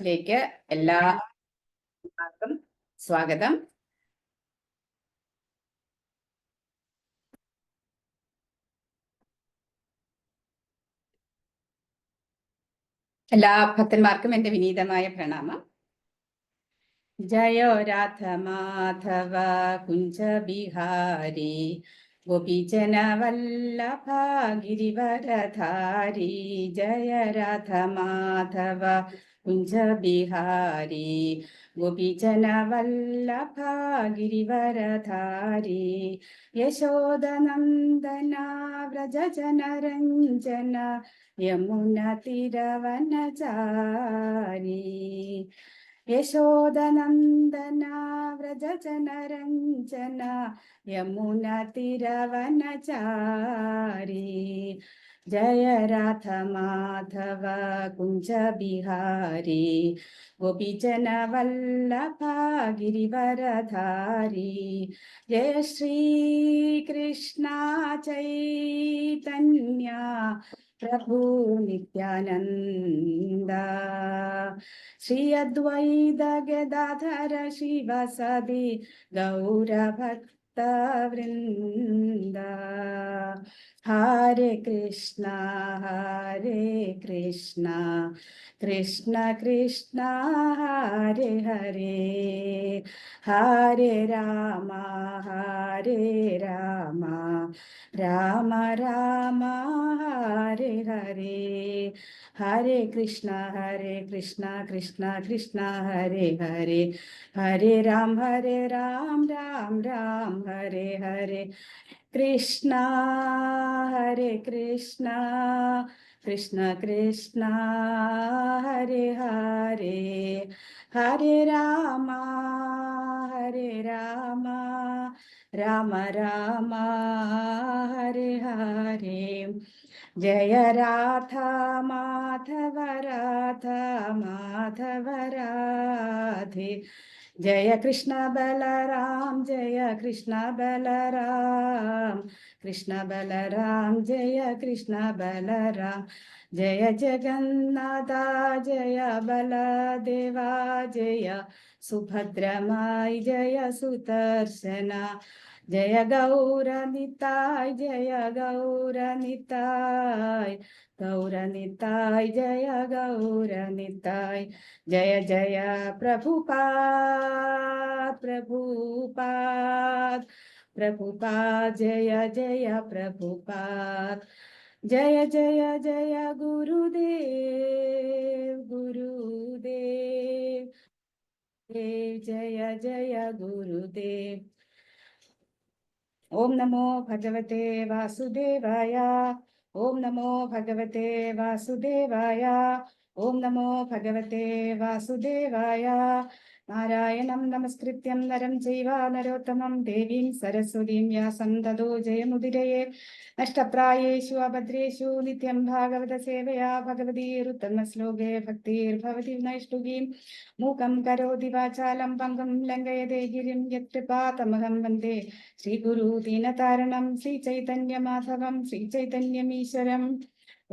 ക്ലാസ്സിലേക്ക് എല്ലാവർക്കും സ്വാഗതം. എല്ലാ ഭക്തന്മാർക്കും എൻ്റെ വിനീതമായ പ്രണാമം. ജയോ രാധ മാധവ കുഞ്ച ബിഹാരി ഗോപീജന വല്ലഭ ഗിരിവരധാരി. ജയ രാധ മാധവ കുഞ്ച ബിഹാരി ഗോപീജന വല്ലഭ ഗിരിവരധാരി. യശോദനന്ദന വ്രജ ജനരഞ്ജന യമുന തിരവനചാരി. യശോദനന്ദന വ്രജ ജനരഞ്ജന യമുന തിരവനചാരി. ജയ രാധ മാധവ കുഞ്ച ബിഹാരി ഗോപീജന വല്ലഭ ഗിരിവരധാരി. ജയ ശ്രീ കൃഷ്ണ ചൈതന്യ പ്രഭു നിത്യാനന്ദ. ശ്രീ അദ്വൈത ഗദാധര ശിവസദി ഗൗരഭക്ത വൃന്ദ. ഹരേ കൃഷ്ണ കൃഷ്ണ കൃഷ്ണ ഹരേ ഹരേ. ഹരേ രാമ രാമ രാമ ഹരേ ഹരേ. ഹരേ കൃഷ്ണ കൃഷ്ണ കൃഷ്ണ ഹരേ ഹരേ. ഹരേ രാം രാം രാം ഹരേ ഹരേ. കൃഷ്ണ കൃഷ്ണ കൃഷ്ണ ഹരേ ഹരേ. ഹരേ രാമ രാമ രാമ ഹരേ ഹരേ. ജയ രാധ മാധവ രാധേ. ജയ കൃഷ്ണ ബലറാം ജയ കൃഷ്ണ ബലറാം ജയ കൃഷ്ണ ബലറാം. ജയ ജഗന്നാഥ ജയ ബലദേവ ജയ സുഭദ്രമായി ജയ സുദർശന. ജയ ഗൗരനിതായ് ജയ ഗൗരനിതായ് ജയ ഗൗരനിതായ്. ജയ ജയ പ്രഭുപാദ് ജയ ജയ പ്രഭുപാദ്. ജയ ജയ ജയ ഗുരുദേവ് ജയ ജയ ഗുരുദേവ്. ഓം നമോ ഭഗവതേ വാസുദേവായ. ഓം നമോ ഭഗവതേ വാസുദേവായ. ഓം നമോ ഭഗവതേ വാസുദേവായ. നാരായണം നമസ്കൃത്യം നരം ചൈവ നരോത്തമം ദേവീം സരസ്വതീം വ്യാസം തതോ ജയമുദിരയേ. നഷ്ടപ്രായേഷു അഭദ്രേഷു നിത്യം ഭാഗവത സേവയാ ഭഗവതീരുത്തമ ശ്ലോകേ ഭക്തിർഭവതി നൈഷ്ഠുകീം. മൂകം കരോതി വാചാലം പങ്കം ലംഘയതേ ഗിരിം യത്കൃപാതമഹം വന്ദേ ശ്രീഗുരു ദീനതാരണം. ശ്രീചൈതന്യമാധവം ശ്രീചൈതന്യമീശ്വരം.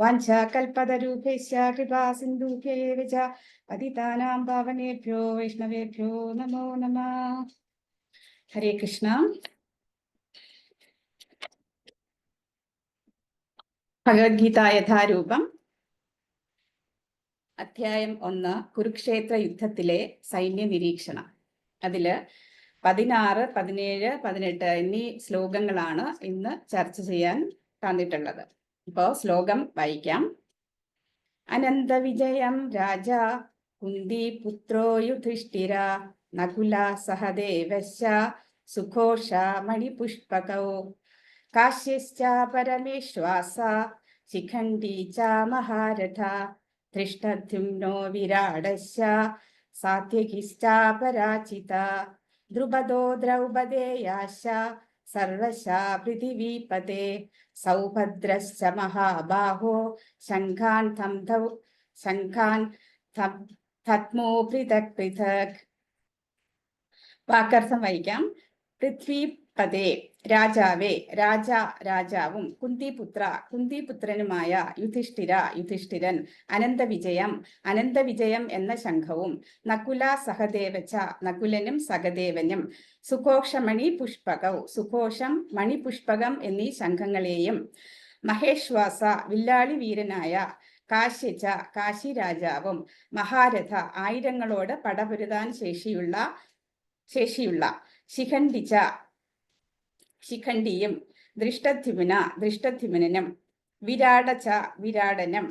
വാഞ്ചാകൽപതരൂപേശ്ച കൃപാ സിന്ധുഭ്യൈവ ച പതിതാനാം പാവനേഭ്യോ വൈഷ്ണവേഭ്യോ നമോ നമഃ. ഹരേ കൃഷ്ണ. ഭഗവത്ഗീത യഥാരൂപം അധ്യായം 1 കുരുക്ഷേത്ര യുദ്ധത്തിലെ സൈന്യ നിരീക്ഷണം. അതില് 16, 17, 18 എന്നീ ശ്ലോകങ്ങളാണ് ഇന്ന് ചർച്ച ചെയ്യാൻ തന്നിട്ടുള്ളത്. ഇപ്പോ ശ്ലോകം വായിക്കാം. അനന്ത വിജയം രാജ കുന്തി പുത്രോ യുധിഷ്ഠിര നകുല സഹദേവശ്ച സുഘോഷ മണിപുഷ്പകൗ കാശ്യശ്ച പരമേശ്വാസ ശിഖണ്ഡി ച മഹാരഥ ധൃഷ്ടദ്യുമ്നോ വിരാടശ്ച സാത്യകിശ്ച പരാജിത ദ്രുപദോ ദ്രൗപദേയാശ്ച സർവശ പൃഥിവീപതേ സൗഭദ്രശ്ച മഹാബാഹോ ശംഖാൻ തത്മോ പൃഥക് പൃഥക്. വാക്കർത്ഥം വഹിക്കാം. പൃഥ്വി പതേ രാജാവേ, രാജാവും, കുന്തിപുത്രനുമായ യുധിഷ്ഠിരൻ, അനന്തവിജയം എന്ന ശംഖവും, നകുല സഹദേവച്ച, നകുലനും സഹദേവനും, സുഘോഷം മണിപുഷ്പകം എന്നീ ശംഖങ്ങളെയും, മഹേശ്വാസ വില്ലാളി വീരനായ കാശ്യച്ച, കാശി രാജാവും, മഹാരഥ ആയിരങ്ങളോട് പടപൊരുതാൻ ശേഷിയുള്ള ശിഖണ്ഡിയും, ദൃഷ്ടധ്യുമ്നനും, വിരാടനും,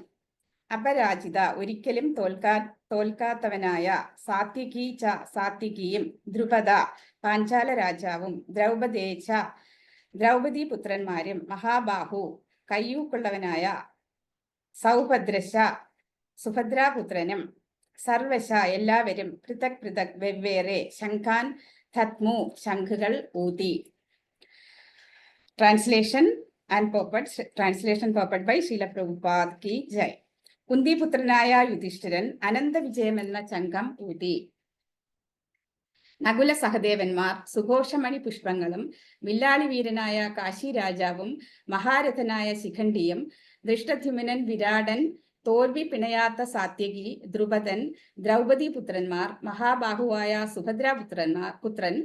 അപരാജിത ഒരിക്കലും തോൽക്കാത്തവനായ സാത്വികിയും, ധ്രുപദ പാഞ്ചാല രാജാവും, ദ്രൗപദി പുത്രന്മാരും, മഹാബാഹു കയ്യൂക്കുള്ളവനായ സൗഭദ്രശ സുഭദ്രാപുത്രനും, സർവശ എല്ലാവരും, പൃഥക് വെവ്വേറെ, ശംഖാൻ ധത്മു ശംഖുകൾ ഊതി. Translation purport by Srila Prabhupada ki jai. കുന്തിപുത്രനായ യുധിഷ്ഠിരൻ അനന്തവിജയം എന്ന ശംഖം ഊതി. നകുല സഹദേവന്മാർ സുഘോഷമണി പുഷ്പങ്ങളും, വില്ലാളി വീരനായ കാശി രാജാവും, മഹാരഥനായ ശിഖണ്ഡിയും, ദൃഷ്ടധ്യുമ്നൻ, വിരാടൻ, തോൽവി പിണയാത്ത സാത്യകി, ദ്രുപദൻ, ദ്രൗപദി പുത്രന്മാർ, മഹാബാഹുവായ പുത്രൻ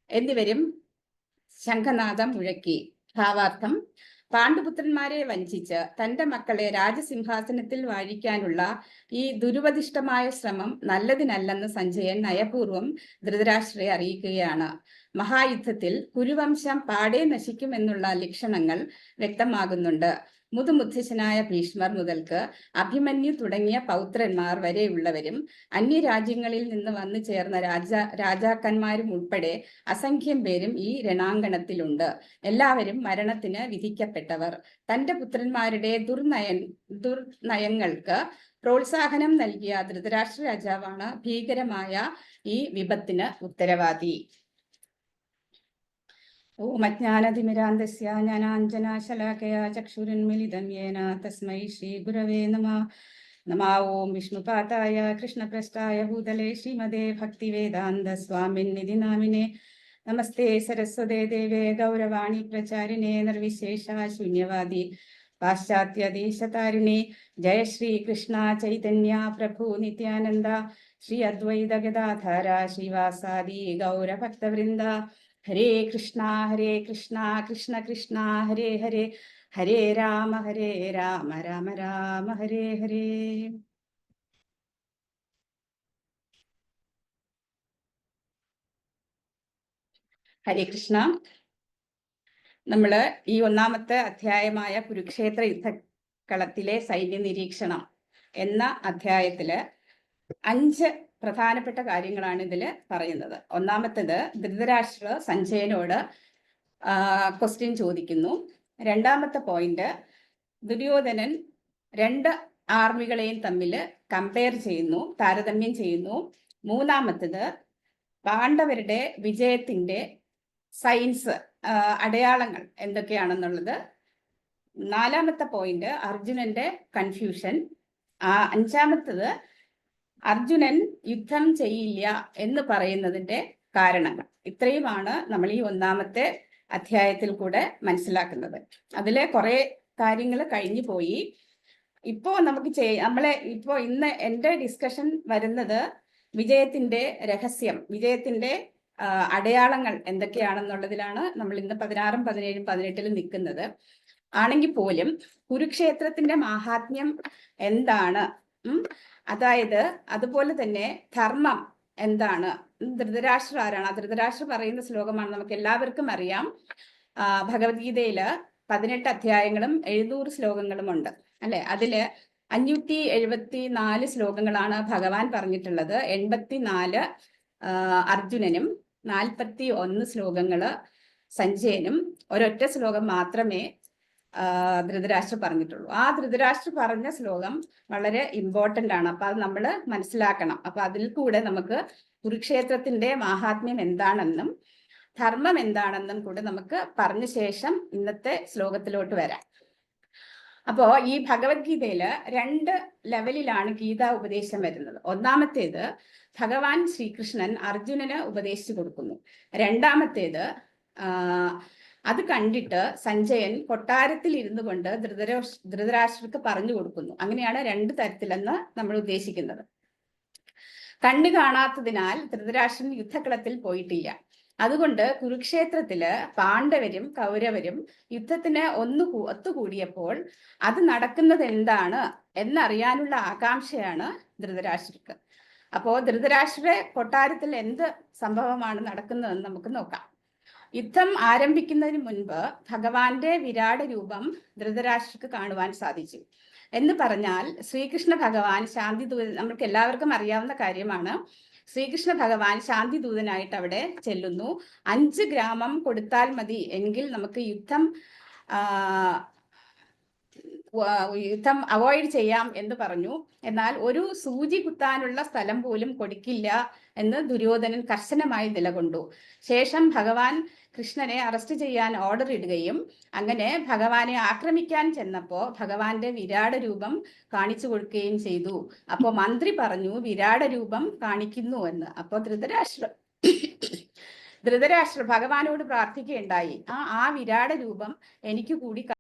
എന്നിവരും ശംഖനാദം മുഴക്കി. ഭാവാർത്ഥം: പാണ്ഡുപുത്രന്മാരെ വഞ്ചിച്ച് തന്റെ മക്കളെ രാജസിംഹാസനത്തിൽ വാഴിക്കാനുള്ള ഈ ദുരുപദിഷ്ടമായ ശ്രമം നല്ലതിനല്ലെന്ന് സഞ്ജയൻ നയപൂർവ്വം ധൃതരാഷ്ട്രയെ അറിയിക്കുകയാണ്. മഹായുദ്ധത്തിൽ കുരുവംശം പാടെ നശിക്കുമെന്നുള്ള ലക്ഷണങ്ങൾ വ്യക്തമാകുന്നുണ്ട്. മുതുമുത്തശ്ശനായ ഭീഷ്മർ മുതൽക്ക് അഭിമന്യു തുടങ്ങിയ പൗത്രന്മാർ വരെയുള്ളവരും, അന്യരാജ്യങ്ങളിൽ നിന്ന് വന്നു ചേർന്ന രാജാക്കന്മാരും ഉൾപ്പെടെ അസംഖ്യം പേരും ഈ രണാങ്കണത്തിലുണ്ട്. എല്ലാവരും മരണത്തിന് വിധിക്കപ്പെട്ടവർ. തന്റെ പുത്രന്മാരുടെ ദുർനയങ്ങൾക്ക് പ്രോത്സാഹനം നൽകിയ ധൃതരാഷ്ട്ര രാജാവാണ് ഭീകരമായ ഈ വിപത്തിന് ഉത്തരവാദി. ഓം അജ്ഞാനതിമിരാന്തസ്യ ജ്ഞാനാഞ്ജനാശലാകയാ ചക്ഷുരുന്മിലിതം യേന തസ്മൈ ശ്രീ ഗുരവേ നമഃ. നമഃ. ഓം വിഷ്ണുപാതായ കൃഷ്ണപ്രസ്ഥായ ഭൂതലേ ശ്രീമതേ ഭക്തിവേദാന്ത സ്വാമിന്നിധി നാമിനെ. നമസ്തേ സരസ്വതേ ദേവേ ഗൗരവാണി പ്രചാരിണേ നിർവിശേഷ ശൂന്യവാദി പാശ്ചാത്യദേശതാരിണേ. ജയ ശ്രീ കൃഷ്ണ ചൈതന്യ പ്രഭു നിത്യാനന്ദ, ശ്രീ അദ്വൈത ഗദാധര ശ്രീവാസാദി ഗൗരഭക്തവൃന്ദ. ഹരേ കൃഷ്ണ കൃഷ്ണ കൃഷ്ണ ഹരേ ഹരേ, ഹരേ രാമ രാമ രാമ ഹരേ ഹരേ. ഹരേ കൃഷ്ണ. നമ്മള് ഈ ഒന്നാമത്തെ അധ്യായമായ കുരുക്ഷേത്ര യുദ്ധകളത്തിലെ സൈന്യ നിരീക്ഷണം എന്ന അധ്യായത്തില് 5 പ്രധാനപ്പെട്ട കാര്യങ്ങളാണ് ഇതിൽ പറയുന്നത്. ഒന്നാമത്തേത്, ധൃതരാഷ്ട്ര സഞ്ജയനോട് ക്വസ്റ്റ്യൻ ചോദിക്കുന്നു. രണ്ടാമത്തെ പോയിന്റ്, ദുര്യോധനൻ 2 ആർമികളെയും തമ്മിൽ കമ്പയർ ചെയ്യുന്നു, താരതമ്യം ചെയ്യുന്നു. മൂന്നാമത്തേത്, പാണ്ഡവരുടെ വിജയത്തിന്റെ സൈൻസ്, അടയാളങ്ങൾ എന്തൊക്കെയാണെന്നുള്ളത്. നാലാമത്തെ പോയിന്റ്, അർജുനന്റെ കൺഫ്യൂഷൻ. അഞ്ചാമത്തേത്, അർജുനൻ യുദ്ധം ചെയ്യില്ല എന്ന് പറയുന്നതിന്റെ കാരണങ്ങൾ. ഇത്രയുമാണ് നമ്മൾ ഈ ഒന്നാമത്തെ അധ്യായത്തിൽ കൂടെ മനസ്സിലാക്കുന്നത്. അതിലെ കുറെ കാര്യങ്ങൾ കഴിഞ്ഞു പോയി. ഇപ്പോ നമുക്ക് ഇന്ന് എൻ്റെ ഡിസ്കഷൻ വരുന്നത് വിജയത്തിന്റെ രഹസ്യം, വിജയത്തിന്റെ അടയാളങ്ങൾ എന്തൊക്കെയാണെന്നുള്ളതിലാണ്. നമ്മൾ ഇന്ന് 16, 17, 18 നിൽക്കുന്നത് ആണെങ്കിൽ പോലും കുരുക്ഷേത്രത്തിന്റെ മാഹാത്മ്യം എന്താണ്, അതായത് അതുപോലെ തന്നെ ധർമ്മം എന്താണ്, ധൃതരാഷ്ട്ര ആരാണ്, ധൃതരാഷ്ട്ര പറയുന്ന ശ്ലോകമാണ് നമുക്ക് എല്ലാവർക്കും അറിയാം. ഭഗവത്ഗീതയില് 18 അധ്യായങ്ങളും 700 ശ്ലോകങ്ങളും ഉണ്ട് അല്ലെ. അതില് 574 ശ്ലോകങ്ങളാണ് ഭഗവാൻ പറഞ്ഞിട്ടുള്ളത്. 84 അർജുനനും 41 ശ്ലോകങ്ങള് സഞ്ജയനും, ഒരൊറ്റ ശ്ലോകം മാത്രമേ ധൃതരാഷ്ട്ര പറഞ്ഞിട്ടുള്ളൂ. ആ ധൃതരാഷ്ട്ര പറഞ്ഞ ശ്ലോകം വളരെ ഇമ്പോർട്ടന്റ് ആണ്. അപ്പൊ അത് നമ്മൾ മനസ്സിലാക്കണം. അപ്പൊ അതിൽ കൂടെ നമുക്ക് കുരുക്ഷേത്രത്തിന്റെ മാഹാത്മ്യം എന്താണെന്നും ധർമ്മം എന്താണെന്നും കൂടെ നമുക്ക് പറഞ്ഞ ശേഷം ഇന്നത്തെ ശ്ലോകത്തിലോട്ട് വരാം. അപ്പോ ഈ ഭഗവത്ഗീതയില് 2 ലെവലിലാണ് ഗീതാ ഉപദേശം വരുന്നത്. ഒന്നാമത്തേത്, ഭഗവാൻ ശ്രീകൃഷ്ണൻ അർജുനന് ഉപദേശിച്ചു കൊടുക്കുന്നു. രണ്ടാമത്തേത്, അത് കണ്ടിട്ട് സഞ്ജയൻ കൊട്ടാരത്തിൽ ഇരുന്നു കൊണ്ട് ധൃതരാഷ്ട്രർക്ക് പറഞ്ഞു കൊടുക്കുന്നു. അങ്ങനെയാണ് രണ്ട് തരത്തിലെന്ന് നമ്മൾ ഉദ്ദേശിക്കുന്നത്. കണ്ണു കാണാത്തതിനാൽ ധൃതരാഷ്ട്രൻ യുദ്ധക്കളത്തിൽ പോയിട്ടില്ല. അതുകൊണ്ട് കുരുക്ഷേത്രത്തില് പാണ്ഡവരും കൗരവരും യുദ്ധത്തിന് ഒത്തുകൂടിയപ്പോൾ അത് നടക്കുന്നത് എന്താണ് എന്നറിയാനുള്ള ആകാംക്ഷയാണ് ധൃതരാഷ്ട്രർക്ക്. അപ്പോ ധൃതരാഷ്ട്ര കൊട്ടാരത്തിൽ എന്ത് സംഭവമാണ് നടക്കുന്നതെന്ന് നമുക്ക് നോക്കാം. യുദ്ധം ആരംഭിക്കുന്നതിന് മുൻപ് ഭഗവാന്റെ വിരാട രൂപം ധൃതരാഷ്ട്രക്ക് കാണുവാൻ സാധിച്ചു. എന്ന് പറഞ്ഞാൽ ശ്രീകൃഷ്ണ ഭഗവാൻ ശാന്തിദൂതൻ, നമുക്ക് എല്ലാവർക്കും അറിയാവുന്ന കാര്യമാണ്. ശ്രീകൃഷ്ണ ഭഗവാൻ ശാന്തിദൂതനായിട്ട് അവിടെ ചെല്ലുന്നു. 5 ഗ്രാമം കൊടുത്താൽ മതി എങ്കിൽ നമുക്ക് യുദ്ധം അവോയ്ഡ് ചെയ്യാം എന്ന് പറഞ്ഞു. എന്നാൽ ഒരു സൂചി കുത്താനുള്ള സ്ഥലം പോലും കൊടുക്കില്ല എന്ന് ദുര്യോധനൻ കർശനമായി നിലകൊണ്ടു. ശേഷം ഭഗവാൻ കൃഷ്ണനെ അറസ്റ്റ് ചെയ്യാൻ ഓർഡർ ഇടുകയും അങ്ങനെ ഭഗവാനെ ആക്രമിക്കാൻ ചെന്നപ്പോ ഭഗവാന്റെ വിരാട രൂപം കാണിച്ചു കൊടുക്കുകയും ചെയ്തു. അപ്പോ മന്ത്രി പറഞ്ഞു വിരാട രൂപം കാണിക്കുന്നു എന്ന്. അപ്പോ ധൃതരാഷ്ട്ര ഭഗവാനോട് പ്രാർത്ഥിക്കുകയുണ്ടായി, ആ വിരാട രൂപം എനിക്ക് കൂടി